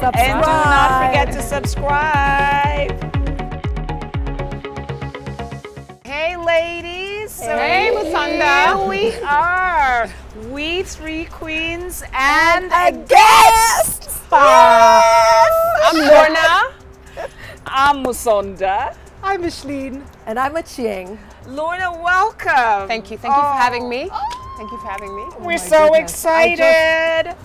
Subscribe. And do not forget to subscribe. Hey, ladies. Hey, Musanda. Here we are. We three queens and a guest. I'm Lorna. I'm Musonda. I'm Micheline. And I'm Aching. Lorna, welcome. Thank you. Thank you for having me. Thank you for having me. We're so goodness. excited.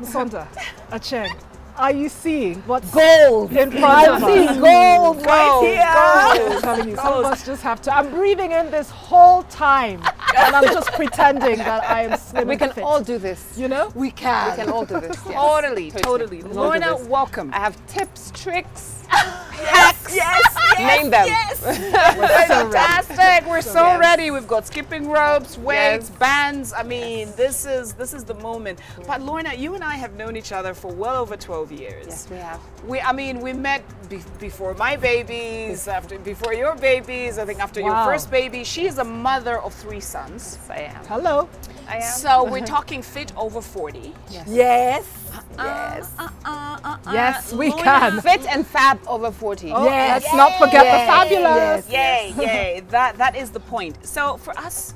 Musonda, Aching, are you seeing what's Gold. in front of us? seeing gold right here. I'm telling you, some of us just have to. I'm breathing in this whole time, and I'm just pretending that I am slim We and can fit. all do this. You know? We can all do this. Yes. Totally. We'll all do Lorna, this. welcome. I have tips, tricks, hacks. Name them. Fantastic. We're so Yes. ready. We've got skipping ropes, weights, Yes. bands. I mean, this is the moment. But Lorna, you and I have known each other for well over 12 years. Yes, we have. We met before my babies, before your babies, I think after your Wow. first baby. She is a mother of 3 sons. Yes, I am. Hello. I am. So we're talking fit over 40. Yes. Yes. Yes, we Lorna, can. Fit and fab over 40. Oh, let's not forget the fabulous. Yay. That is the point. So for us,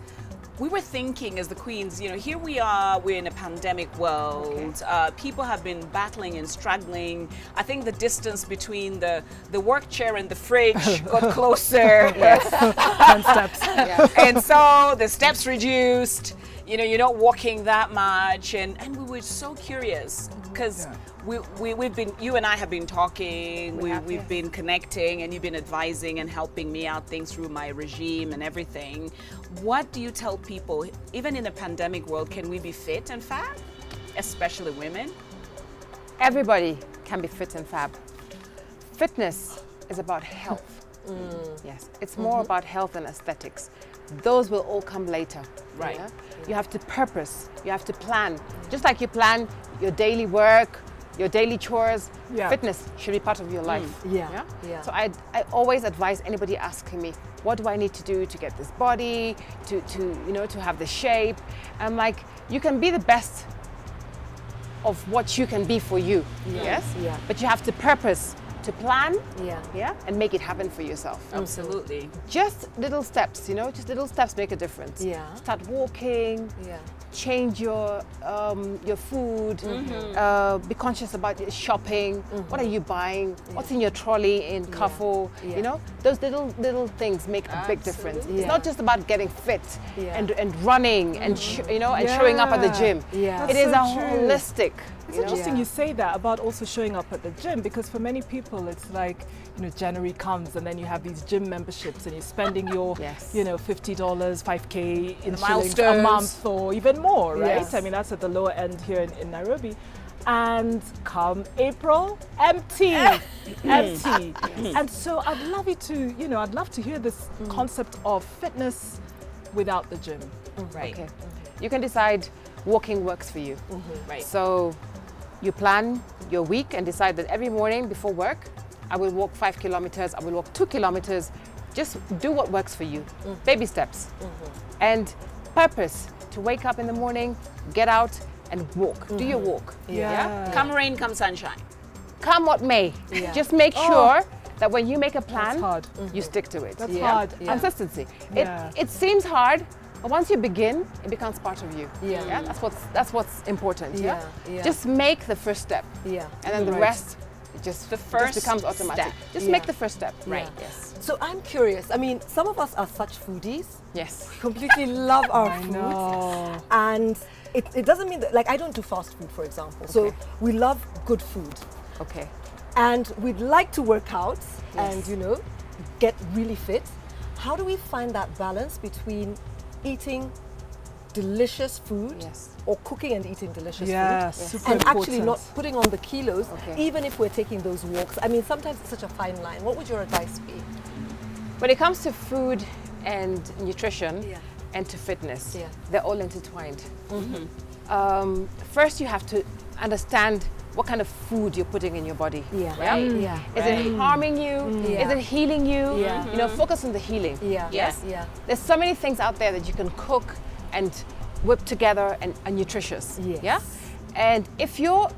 we were thinking as the queens, you know, here we are, we're in a pandemic world. People have been battling and struggling. I think the distance between the work chair and the fridge got closer. 10 steps. Yeah. And so the steps reduced. You know, you're not walking that much. And we were so curious because we've been, you and I have been talking, we've been connecting, and you've been advising and helping me out things through my regime and everything. What do you tell people, even in a pandemic world, can we be fit and fab, especially women? Everybody can be fit and fab. Fitness is about health. Yes, it's more about health and aesthetics. Those will all come later. Right. Yeah? You have to purpose, you have to plan. Just like you plan your daily work, your daily chores, fitness should be part of your life. Yeah. So I always advise anybody asking me, what do I need to do to get this body, to have the shape? I'm like, you can be the best of what you can be for you. Yes? Yeah. But you have to purpose, to plan, Yeah. and make it happen for yourself. Absolutely. Just little steps, just little steps make a difference. Yeah. Start walking, Yeah. change your food, be conscious about your shopping. What are you buying? What's in your trolley in Carrefour? Yeah. Those little things make a big difference. Yeah. It's not just about getting fit Yeah. and running and and showing up at the gym. Yeah. It is That's a so true. holistic. It's interesting you say that about also showing up at the gym, because for many people it's like, January comes and then you have these gym memberships and you're spending your, Yes. $50, 5K in shillings a milestones. month or even more, right? Yes. I mean, that's at the lower end here in Nairobi. And come April, empty, empty. And so I'd love you to, I'd love to hear this concept of fitness without the gym. Right. Okay. You can decide walking works for you. Right. So you plan your week and decide that every morning before work, I will walk 5 kilometers, I will walk 2 kilometers. Just do what works for you. Baby steps. And purpose to wake up in the morning, get out and walk. Do your walk. Yeah. Come rain, come sunshine. Come what may. Yeah. Just make sure that when you make a plan, That's hard. you stick to it. That's hard. Yeah. Consistency. Yeah. It seems hard, but once you begin, it becomes part of you. Yeah. That's what's important. Yeah. Yeah. Just make the first step, Yeah. and then the Right. rest just first becomes automatic. step. Just Yeah. make the first step. Right. Yes. So I'm curious. I mean, some of us are such foodies. Yes. Completely love our I food. know. And it doesn't mean that, like, I don't do fast food, for example. So Okay. we love good food. Okay. And we'd like to work out and, get really fit. How do we find that balance between eating delicious food Yes. or cooking and eating delicious Yeah, food super and actually important. not putting on the kilos, Okay. even if we're taking those walks? I mean, sometimes it's such a fine line. What would your advice be? When it comes to food and nutrition Yeah. and to fitness, Yeah. they're all intertwined. First, you have to understand what kind of food you're putting in your body. Yeah. Right? Yeah. Is it harming you? Yeah. Is it healing you? Yeah. Focus on the healing. Yeah. Yes. Yeah. There's so many things out there that you can cook and whip together and are nutritious. Yes. Yeah. And if you're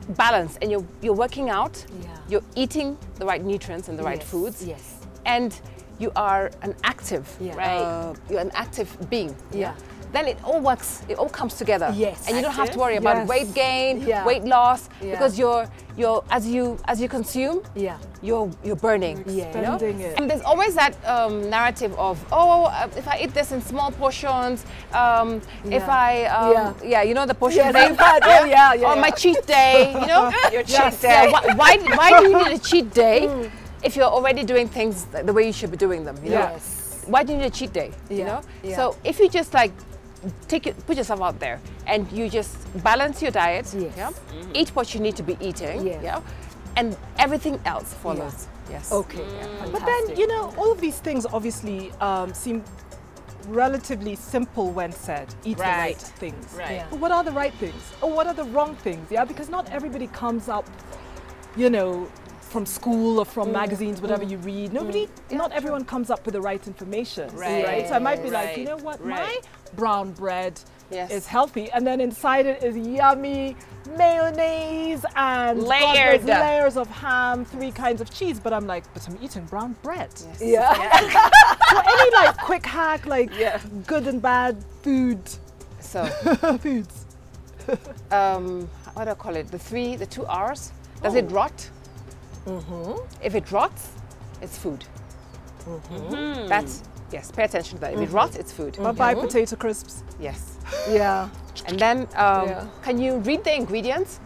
balance and you're working out, Yeah. you're eating the right nutrients and the right Yes, foods, yes. and you are an active, Yeah. Right. you're an active being. Yeah. Then it all works. It all comes together. Yes. And you don't have to Active? worry about Yes. weight gain, Yeah. weight loss, Yeah. because you're as you consume, Yeah. you're burning. Yeah. You know? Spending it. And there's always that narrative of, oh, if I eat this in small portions, if I, you know the portion Yes, thing? I've had- oh, yeah, yeah, On my yeah. cheat day, you know? Your Yeah, cheat day. why do you need a cheat day if you're already doing things the way you should be doing them? You know? Yes. Why do you need a cheat day? You Yeah, know? yeah. So if you just like put yourself out there and you just balance your diet, Yes. yeah? Eat what you need to be eating, Yeah. yeah? And everything else follows. Yes. Okay. But then, you know, all of these things obviously seem relatively simple when said. Eat the right Right. things. Right. Yeah. But what are the right things? Or what are the wrong things? Yeah, because not everybody comes up, you know, from school or from magazines, whatever you read. Nobody, not everyone comes up with the right information. Right. So I might be like, Right. you know what, my Right. brown bread Yes. is healthy, and then inside it is yummy mayonnaise and God Layered. knows layers of ham, 3 kinds of cheese. But I'm like, but I'm eating brown bread. Yes. Yeah. So any like quick hack, like good and bad food So, foods. what do I call it? The 2 R's. Does it rot? If it rots, it's food. That's, yes, pay attention to that. If it rots, it's food. Bye bye potato crisps. Yes. Yeah. And then, Yeah. can you read the ingredients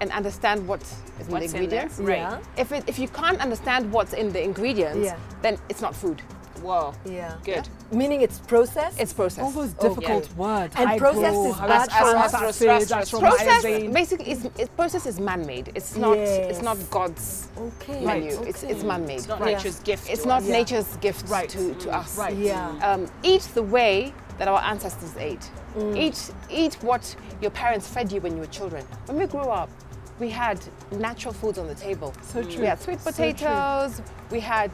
and understand what is in the What's in there? ingredients? Right. Yeah. If you can't understand what's in the ingredients, Yeah. then it's not food. Whoa. Yeah. Good. Meaning it's processed. It's processed. All those difficult words. And processed is bad for us. Process basically process is man-made. It's not Yes. God's Okay. menu. Okay. It's man-made. It's not Yeah. nature's gift. It's to not us. Yeah. nature's gift Right. to us. Right. Yeah. Eat the way that our ancestors ate. Eat what your parents fed you when you were children. When we grew up, we had natural foods on the table. So true. We had sweet So potatoes. We had,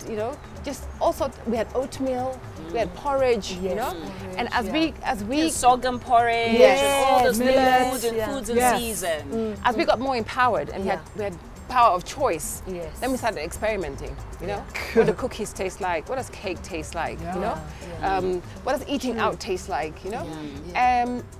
just also we had oatmeal. We had porridge. Yes, And porridge, as we Sorghum porridge Yes. and all those little Millets. foods and Yeah. foods in Yes. season. as we got more empowered and Yeah. we had power of choice, Yes. then we started experimenting. What do cookies taste like? What does cake taste like? What does eating out taste like?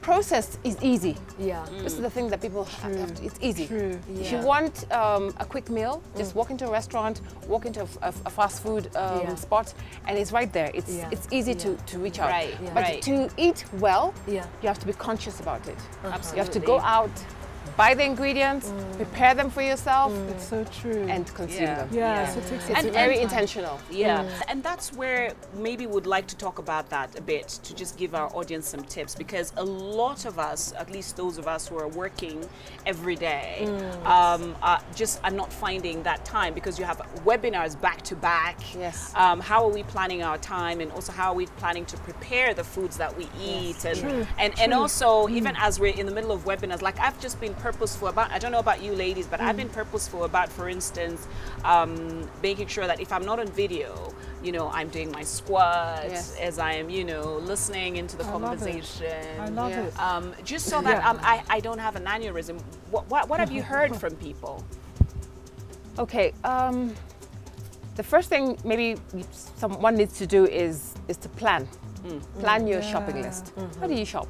Processed is easy. Yeah. This is the thing that people have to, it's easy. True. If you want a quick meal, just walk into a restaurant, walk into a fast food spot, and it's right there. It's easy to reach out. Right, But right. to eat well, Yeah. you have to be conscious about it. Absolutely. You have to go out, buy the ingredients, prepare them for yourself, It's so true. and consume Yeah. them. yeah, so it takes It's And- very and- intentional. Yeah, and that's where maybe we'd like to talk about that a bit to just give our audience some tips, because a lot of us, at least those of us who are working every day, are not finding that time, because you have webinars back to back. Yes. How are we planning our time, and also how are we planning to prepare the foods that we eat, and also even as we're in the middle of webinars, like I've just been purposeful about, I don't know about you ladies, but I've been purposeful about, for instance, making sure that if I'm not on video, I'm doing my squats Yes. as I am, listening into the I love it. conversation. I love Yeah. it. Just so that I don't have an aneurysm. What have you heard from people? Okay. The first thing maybe someone needs to do is to plan. Plan your shopping list. How do you shop?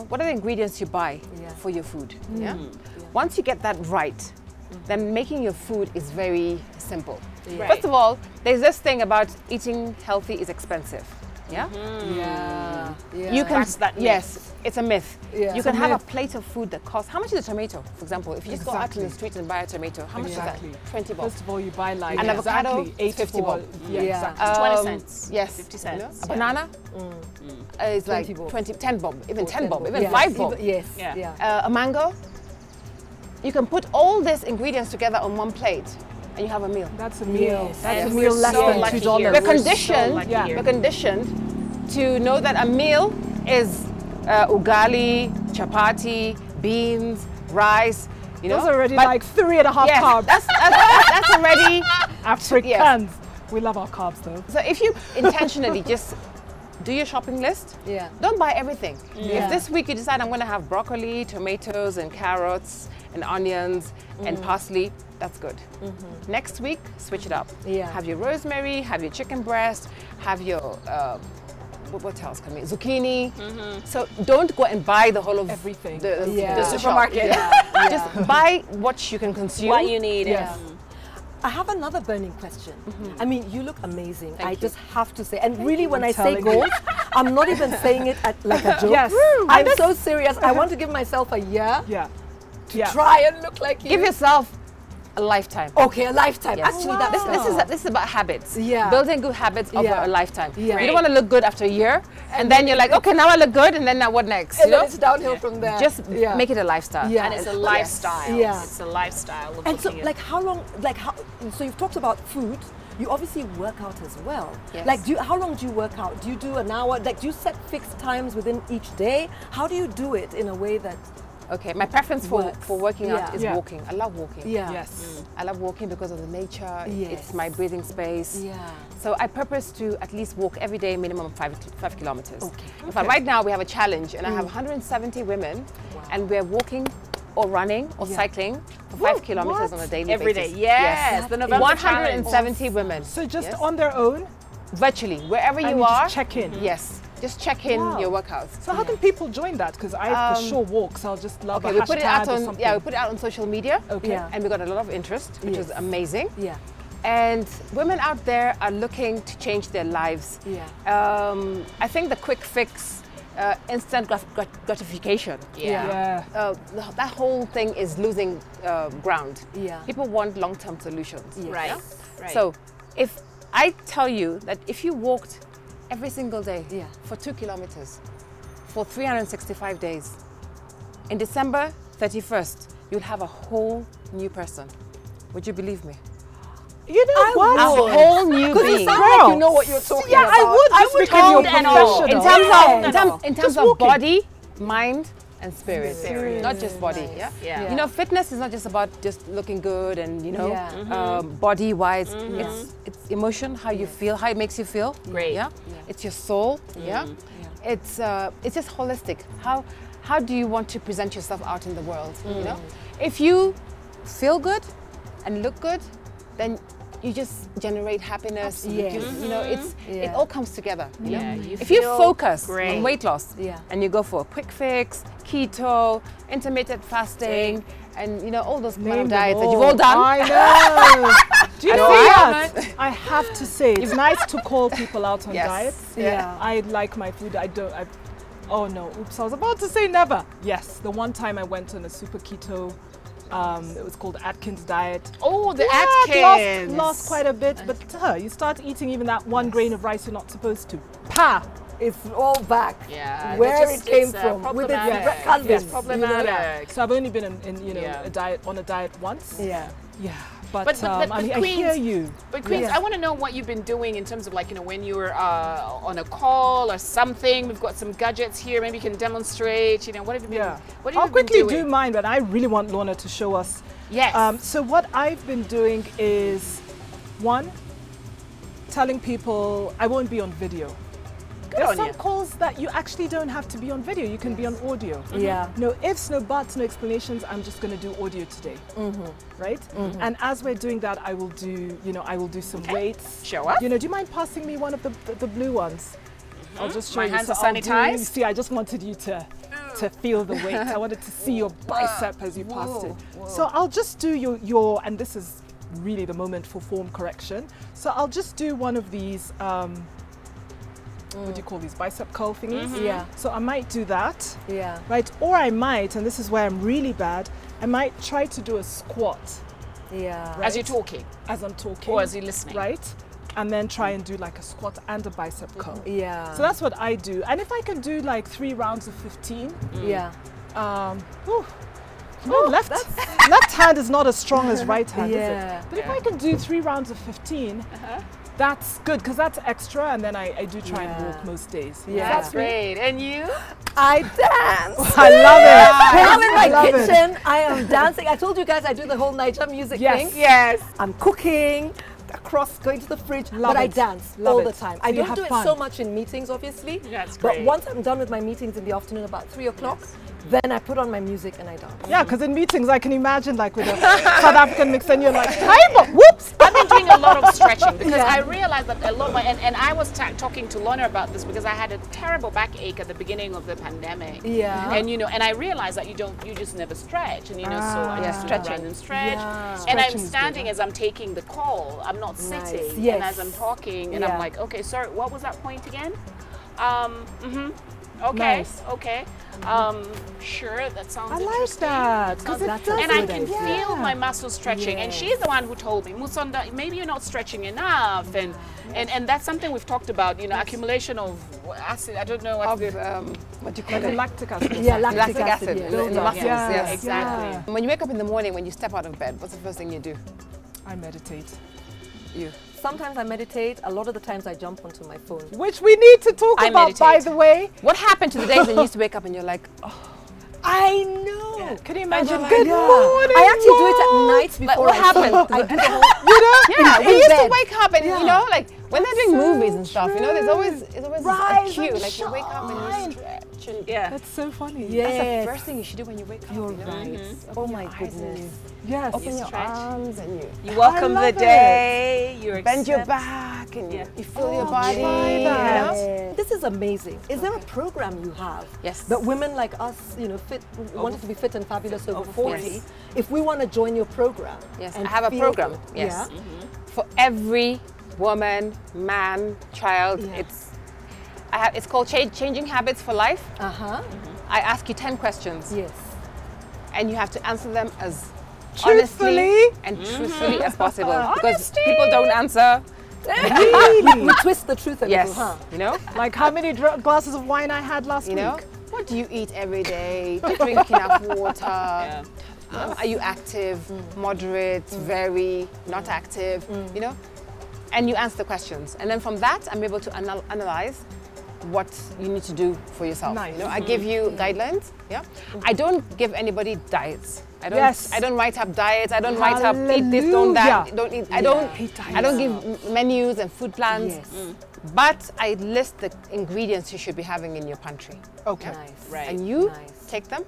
What are the ingredients you buy for your food? Yeah. Once you get that right, then making your food is very simple. Right. First of all, there's this thing about eating healthy is expensive. Yeah. Yeah. You can. That's that myth. Yes, it's a myth. Yeah. You It's can a have myth. a plate of food that costs. How much is a tomato, for example? If you just go out in Exactly. the street and buy a tomato, how much Exactly. is that? 20 bob. First of all, you buy like An avocado exactly is 50 bob. Yeah, Yeah. exactly. 20 cents. Yes. 50 cents. A banana is like 20 bob. 10 bob, even 10 bob, even Yes. 5 bob. Yes. Yeah. Yeah. A mango. You can put all these ingredients together on one plate, and you have a meal. That's a meal. Yes. That's And a we're meal less so than lucky $2. here. We're We're so conditioned. lucky Yeah. here. We're conditioned to know that a meal is ugali, chapati, beans, rice. Those are already But like 3.5 yes, carbs. that's already. Africans. We love our carbs though. So if you intentionally just do your shopping list. Yeah. Don't buy everything. Yeah. If this week you decide I'm going to have broccoli, tomatoes, and carrots, and onions, and parsley, that's good. Next week, switch it up. Yeah. Have your rosemary, have your chicken breast, have your what else can we? Zucchini. So don't go and buy the whole of Everything. the shop. supermarket. Yeah. Just buy what you can consume. What you need. Yes. I have another burning question. I mean, you look amazing. I you. just have to say, and really, when I say telling you. goals, I'm not even saying it like a joke. Yes. I'm so serious. I want to give myself a year Yeah. to try and look like you. Give yourself a lifetime. Okay, a lifetime. Yes. Actually, that's This is about habits. Yeah. Building good habits over Yeah. a lifetime. Yeah. You don't want to look good after a year, and then you're like, okay, now I look good, and then now what next? and You know? then it's downhill from there. Just Yeah. make it a lifestyle. Yeah. And it's a lifestyle. Yeah. It's a lifestyle of And so, looking like, how long? Like, how? So you've talked about food. You obviously work out as well. Yes. Like, how long do you work out? Do you do an hour? Like, do you set fixed times within each day? How do you do it in a way that? Okay, my preference Works. for working out Yeah. is Yeah. walking. I love walking. Yeah. Yes. I love walking because of the nature. Yes. It's my breathing space. Yeah. So I purpose to at least walk every day, minimum 5 kilometers. Okay. In fact, right now we have a challenge, and I have 170 women, and we're walking or running or cycling for 5 kilometers on a daily Every basis. day. Yes. The November 170 women. So just Yes. on their own, Virtually, wherever and you you are. just check in. Yes, just check in Wow. your workouts. So how can people join that? Because I for sure walk, so I'll just love Okay, a we put it out hashtag or on something. we put it out on social media. Okay. Yeah. And we got a lot of interest, which is Yes. amazing. Yeah. And women out there are looking to change their lives. Yeah. I think the quick fix, instant gratification. Yeah. That whole thing is losing ground. Yeah. People want long-term solutions. Yes. Right. Right. So if I tell you that if you walked every single day Yeah. for 2 kilometers for 365 days, in December 31st, you'll have a whole new person. Would you believe me? You know what? A whole new Because you being. sound like you know what you're talking Yeah, about. I would just because you're toned and all. professional. In terms Just of walking. body, mind, and spirit, Spirit. not just body. Nice. Yeah? Yeah. You know, fitness is not just about just looking good and Yeah. body-wise. It's emotion, how you feel, how it makes you feel. Great. Yeah. It's your soul. Yeah. It's just holistic. How do you want to present yourself out in the world? You know, if you feel good and look good, then you just generate happiness. Yes. You know, it Yeah. all comes together. You know, you if you feel focus great. on weight loss Yeah. and you go for a quick fix, keto, intermittent fasting, and you know all those kind of Name them diets that you've all done. I know. Do you I know see I that? I have to say, it's nice to call people out on Yes. diets. Yeah. I like my food. Oh no, oops, I was about to say never. Yes, the one time I went on a super keto, it was called Atkins Diet. Oh, the Yeah, Atkins. lost quite a bit, but you start eating even that 1 grain of rice you're not supposed to. Pa! It's all back. Yeah. Where it's it came it's, from. With its problematic. cousins. Yes, you know? problematic. So I've only been in Yeah. on a diet once. Yeah. Yeah, but But I hear Queens- you. But Queens, Yeah. I want to know what you've been doing in terms of like, you know, when you're on a call or something. We've got some gadgets here. Maybe you can demonstrate. You know, what have you been? Yeah. What have I'll you been quickly doing? do mine, but I really want Lorna to show us. Yes. So what I've been doing is, one, telling people I won't be on video. There's on some you. calls that you actually don't have to be on video. You can be on audio. Yeah. No ifs, no buts, no explanations. I'm just going to do audio today, right? And as we're doing that, I will do some weights. Show us. You know, do you mind passing me one of the blue ones? I'll just show My you. hands So are I'll do- sanitized? See, I just wanted you to feel the weight. I wanted to see your bicep as you passed it. So I'll just do your, and this is really the moment for form correction. So I'll just do one of these, what do you call these, bicep curl thingies? Yeah. So I might do that, Yeah. right? Or I might, and this is where I'm really bad, I might try to do a squat Yeah. Right. As you're talking as I'm talking. or as you're listening. right? And then try and do like a squat and a bicep curl. Yeah. So that's what I do. And if I can do like 3 rounds of 15, yeah. left hand is not as strong as right hand, is Yeah. it? But if I can do 3 rounds of 15, that's good because that's extra. And then I do try and walk most days. Yeah. That's great. And you? I dance. I love it. When I'm in I my love it. kitchen, I am dancing. I told you guys I do the whole Niger music Yes. thing. Yes. I'm cooking, across, going to the fridge, Love but I it. dance Love all it. the time. So I you don't have do it fun. so much in meetings, obviously. That's But great. once I'm done with my meetings in the afternoon, about 3 o'clock, then I put on my music and I dance. Yeah, because in meetings I can imagine like with a South African mix and you're like, time, whoops. I've been doing a lot of stretching because I realized that a lot, and I was talking to Lorna about this because I had a terrible backache at the beginning of the pandemic. Yeah. And and I realized that you just never stretch, and so I just do a stretching. random stretch. Yeah. And Stretching I'm is good, standing as I'm taking the call. I'm not sitting. Yes. And as I'm talking, and Yeah. I'm like, okay, sorry, what was that point again? Okay, Nice. okay. Sure, that sounds I like interesting. that because it That's does. And I good can idea. feel my muscles stretching. And Yes. she's the one who told me, Musonda, maybe you're not stretching enough. And that's something we've talked about, accumulation of acid. I don't know what What do you call Like a it? lactic acid. Yeah, lactic Lactic acid. acid Yeah. in the muscles. Yes, Yes, exactly. yeah. When you wake up in the morning, when you step out of bed, what's the first thing you do? I meditate. You. Sometimes I meditate. A lot of the times I jump onto my phone. Which we need to talk I about, by meditate. the way. What happened to the days when you used to wake up and you're like, oh, I know. Can you imagine? like, Good yeah. morning. I actually do it at night before what I happened? sleep. I do the whole, yeah, we in used to bed. wake up and like when they're doing movies and stuff, there's always Rise a cue, and like you wake up and shine. you stretch and Yeah. That's so funny. Yeah. that's Yes. the first thing you should do when you wake up. You're you know? right. Open Oh your my eyes and goodness. Yes. Open your stretch. arms and you You welcome the love it. day. You bend your accept- back and Yeah. you feel your I'll body. try you that. know? Yeah. This is amazing. Is there a program you have Yes. that women like us, fit, wanted to be fit and fabulous over 40, Yes. if we want to join your program? Yes, and I have a feel program. good, Yes. Yeah? For every woman, man, child, Yeah. it's called Changing Habits for Life. Uh-huh. I ask you 10 questions Yes. and you have to answer them as Truthfully? honestly and truthfully as possible because people don't answer. We twist the truth a Yes, little, huh? you know, Like how many glasses of wine I had last you know. week. What do you eat every day? Do you drink enough water? Are you active, moderate, very, not active? You know, and you answer the questions, and then from that, I'm able to analyze what you need to do for yourself. Nice. You know, I give you guidelines. Yeah, I don't give anybody diets. I don't. Yes. I don't write up diets. I don't write up eat this, don't that. Hallelujah. Don't eat. Yeah. I don't give menus and food plans. Yes. But I list the ingredients you should be having in your pantry. Okay. Nice. Right. And you Nice. take them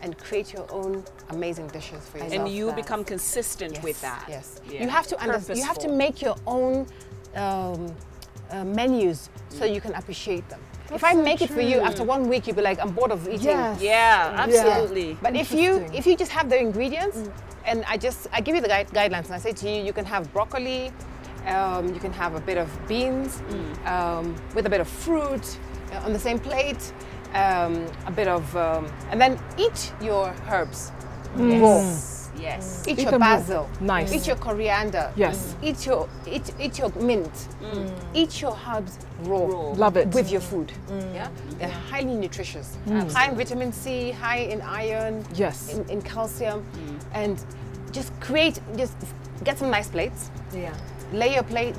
and create your own amazing dishes for yourself. And you that. become consistent Yes, with that. Yes. Yeah. You have to you have to Purposeful. make your own menus so you can appreciate them. If I so make it for you, true. after 1 week, you'll be like, I'm bored of eating. Yes. Yeah, absolutely. But if you just have the ingredients, and I give you the guidelines, and I say to you, you can have broccoli, you can have a bit of beans, with a bit of fruit on the same plate, a bit of, and then eat your herbs raw. Yes. Eat Eat your them raw. basil. Nice. Eat your coriander. Yes. Eat your mint. Eat your herbs raw. Love it. With your food. Yeah. They're highly nutritious. High in vitamin C, high in iron. Yes. In calcium, and just get some nice plates. Yeah. Lay your plate.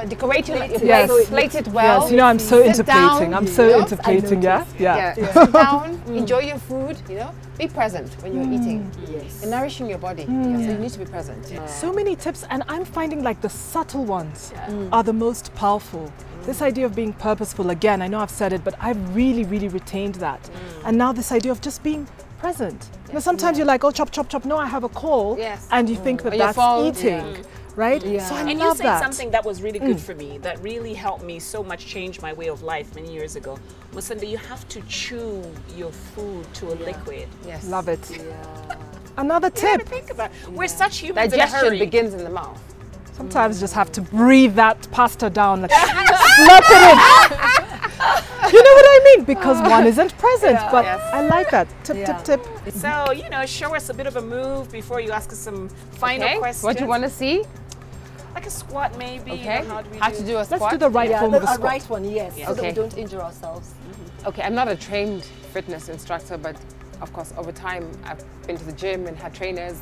Decorate your plate. Yes. Plate it well. Yes, I'm so Sit into down, plating. I'm you so know? into plating, yeah? Yeah. Sit down, enjoy your food, be present when you're eating. Yes. And nourishing your body. Yeah, so you need to be present. So many tips, and I'm finding like the subtle ones are the most powerful. This idea of being purposeful, again, I know I've said it, but I've really, really retained that. And now this idea of just being present. Sometimes you're like, oh, chop, chop, chop. No, I have a call. Yes. And you think that On your that's phone, eating, right? Yeah. So I And you love said that. something that was really good for me, that really helped me so much change my way of life many years ago. Musonda, you have to chew your food to a liquid. Yes. Love it. Yeah. Another You have to tip. think about it. We're such humans in a Digestion hurry. begins in the mouth. Sometimes just have to breathe that pasta down, like slurp it in. You know what I mean? Because one isn't present, but Yes. I like that. Tip, Yeah. tip, tip. So, show us a bit of a move before you ask us some final Okay. questions. What do you want to see? Like a squat, maybe. Okay. How do we How to do a squat? Let's do the right Yeah, form of a the squat. right one, yes, so that Okay. we don't injure ourselves. Okay, I'm not a trained fitness instructor, but of course, over time, I've been to the gym and had trainers,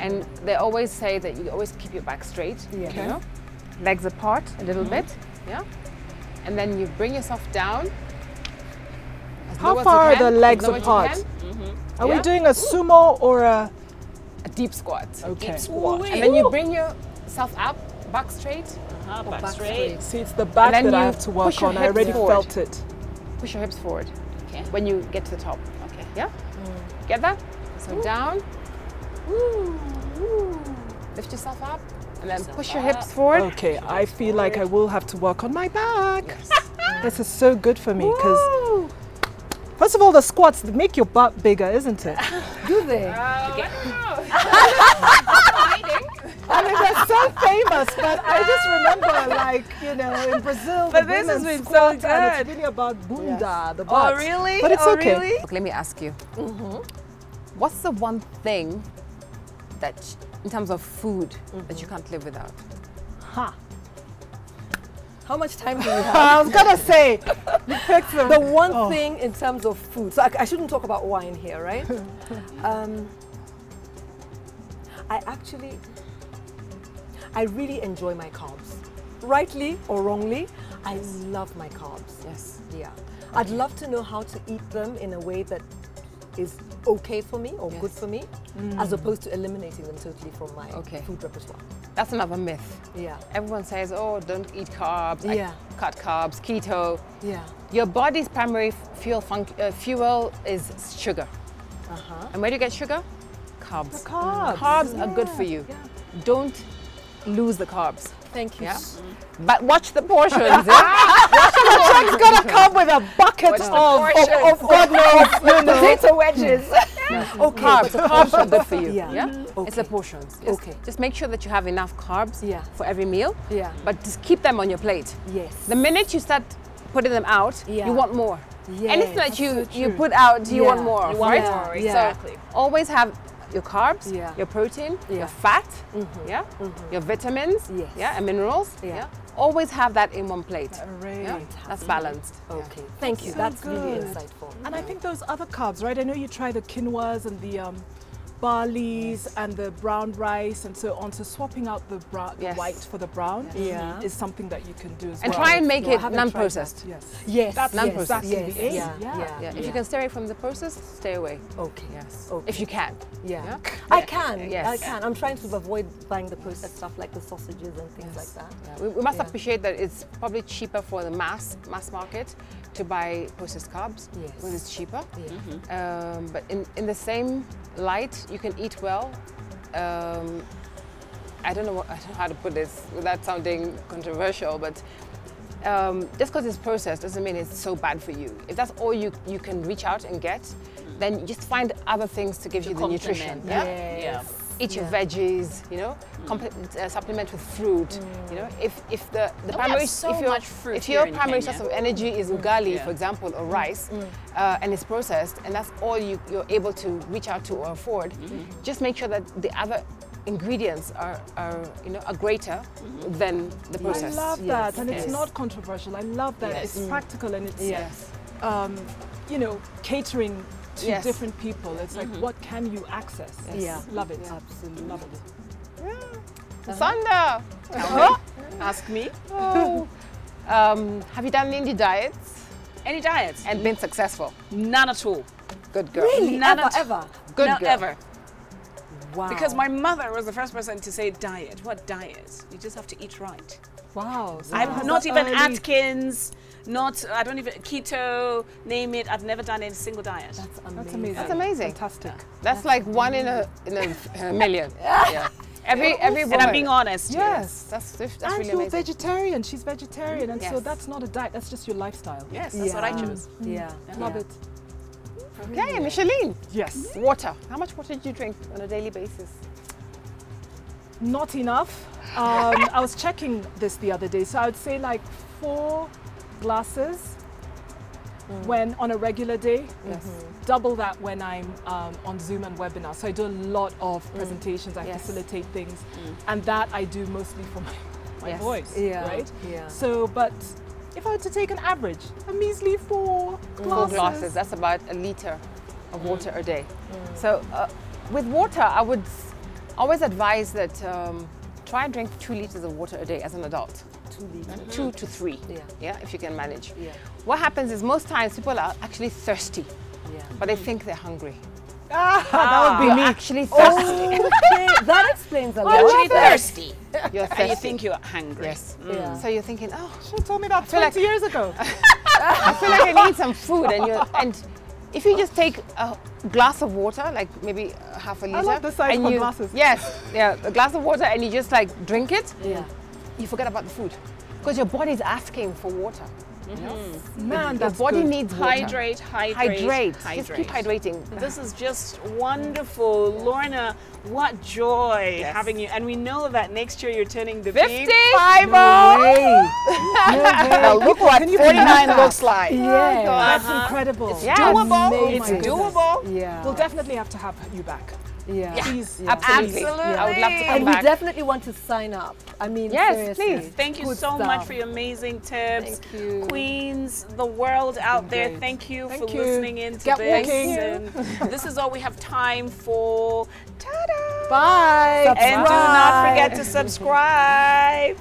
and they always say that you always keep your back straight, Yeah. you know? Legs apart a little bit, yeah? And then you bring yourself down. As How low as far you are can, the as legs low as you apart? can. Are we Yeah. doing a sumo or a A deep squat. okay? Deep squat. And then you bring yourself up back straight. Back back straight. See, it's the back then that I you have to work push your on. I hips already forward. felt it. Push your hips forward Okay. when you get to the top. Okay. Yeah? Get that? So down. Lift yourself up. And then push your hips forward. Okay, I feel like I will have to work on my back. This is so good for me because, Woo! first of all, the squats make your butt bigger, isn't it? Do they? I mean, they're so famous, but I just remember, like, you know, in Brazil, But the this has women been so squat and good. it's really about bunda, the butt. Oh, really? But it's Oh, okay. really? Okay, let me ask you. What's the one thing that, in terms of food, that you can't live without? Ha. How much time do you have? I was gonna say, you picked The one thing in terms of food, so I shouldn't talk about wine here, right? I really enjoy my carbs. Rightly or wrongly, I love my carbs. Yes. Yeah. I'd love to know how to eat them in a way that is okay for me or good for me, as opposed to eliminating them totally from my food repertoire. That's another myth. Yeah. Everyone says, oh, don't eat carbs, Yeah. cut carbs, keto. Yeah. Your body's primary fuel is sugar. And where do you get sugar? Carbs. carbs. Carbs are good for you. Don't lose the carbs. Thank you. Yeah? But watch the portions. It's gonna come with a bucket of God knows, you know. Potato wedges. Okay, carbs are good for you. Yeah. It's the portions. Okay. Just make sure that you have enough carbs for every meal. Yeah. But just keep them on your plate. Yes. The minute you start putting them out, Yeah. you want more. Yes. Anything that you put out, you want more. You want right? more, Yeah. exactly. So always have your carbs, Yeah. your protein, Yeah. your fat, your vitamins, Yes. and minerals. Yeah. Always have that in one plate. Right. Yeah? That's balanced. Okay. Thank you. So That's really good. insightful. And I think those other carbs, right? I know you try the quinoas and the barleys and the brown rice and so on. So swapping out the white for the brown Yeah. is something that you can do as And well. try and make So I it haven't tried non-processed. that. Yes. Yes. That's non-processed. exactly the aim. Yeah. Yeah. If you can stay away from the process, stay away. Okay. Yes. Okay. If you can. Yeah. Yeah. I can. Yes. I can. I'm trying to avoid buying the processed stuff like the sausages and things like that. Yeah. We must appreciate that it's probably cheaper for the mass market to buy processed carbs Yes. because it's cheaper. Yeah. But in the same light, you can eat well. I don't know how to put this without sounding controversial, but just because it's processed doesn't mean it's so bad for you. If that's all you can reach out and get, then you just find other things to give you the nutrition. complement. Yeah? Yeah. Eat your veggies, you know, supplement with fruit, you know. If the primary, so if your, much fruit if your here in primary Kenya. source of energy is ugali, for example, or rice, and it's processed, and that's all you're able to reach out to or afford, just make sure that the other ingredients are greater than the I process. love that, and it's Yes. not controversial. I love that. Yes. It's practical and it's, Yes. you know, catering to Yes. different people. It's like, what can you access? Yes. Yeah. Love it. Absolutely. Love it. Sanda, Ask me. have you done any diets Any diets? and been successful? None at all. Good girl. Really? None Ever, at- ever? Good No, girl. ever. Wow. Because my mother was the first person to say diet. What diet? You just have to eat right. Wow. So I'm that's not the even early- Atkins, I don't even, keto, name it. I've never done any single diet. That's amazing. That's amazing. That's amazing. Fantastic. That's like one in a million. Yeah. Every woman. And I'm being honest. Yes. That's And really you're amazing. vegetarian. She's vegetarian, and so Yes. that's not a diet. That's just your lifestyle. Yes, that's what I chose. Yeah. Love Yeah. it. Okay, Micheline. Yes. Water. How much water do you drink on a daily basis? Not enough. I was checking this the other day, so I would say like 4 glasses when on a regular day. Yes. Double that when I'm on Zoom and webinar. So I do a lot of presentations. I Yes. facilitate things, and that I do mostly for my Yes. voice. Yeah. Right. Yeah. So, but if I were to take an average, a measly 4 glasses. 4 glasses. That's about a liter of water a day. So with water, I would always advise that try and drink 2 liters of water a day as an adult. 2 liters. 2 to 3. Yeah. If you can manage. Yeah. What happens is most times people are actually thirsty, Yeah. but they think they're hungry. That would be You're me. actually thirsty. Okay, that explains a lot. Actually thirsty. You're thirsty. And you think you're hungry. Yes. Yeah. So you're thinking, oh, She told me that feel 20 like- years ago. I feel like I need some food, and if you just take a glass of water, like maybe half a liter, love the size and of you, glasses. Yes, yeah, a glass of water, and you just like drink it, Yeah. you forget about the food because your body's asking for water. Man, Your that's body good. needs water. Hydrate. Just keep hydrating. This is just wonderful. Lorna, what joy Yes. having you. And we know that next year you're turning the 50? big 50. No way. Now look what Can you believe 49 that? looks like. Yeah. That's incredible. Yeah. Doable. Amazing. It's My goodness. doable. Yeah. We'll definitely have to have you back. Yeah. Please. Yeah. Absolutely. Absolutely. I would love to come And we back. definitely want to sign up. I mean, Yes, seriously. please. Thank you Good so stuff. much for your amazing tips. Thank you. Queens, the world out there, Great. thank you Thank for you. listening in to Get this. walking. And this is all we have time for. Ta-da! Bye. And do not forget to subscribe.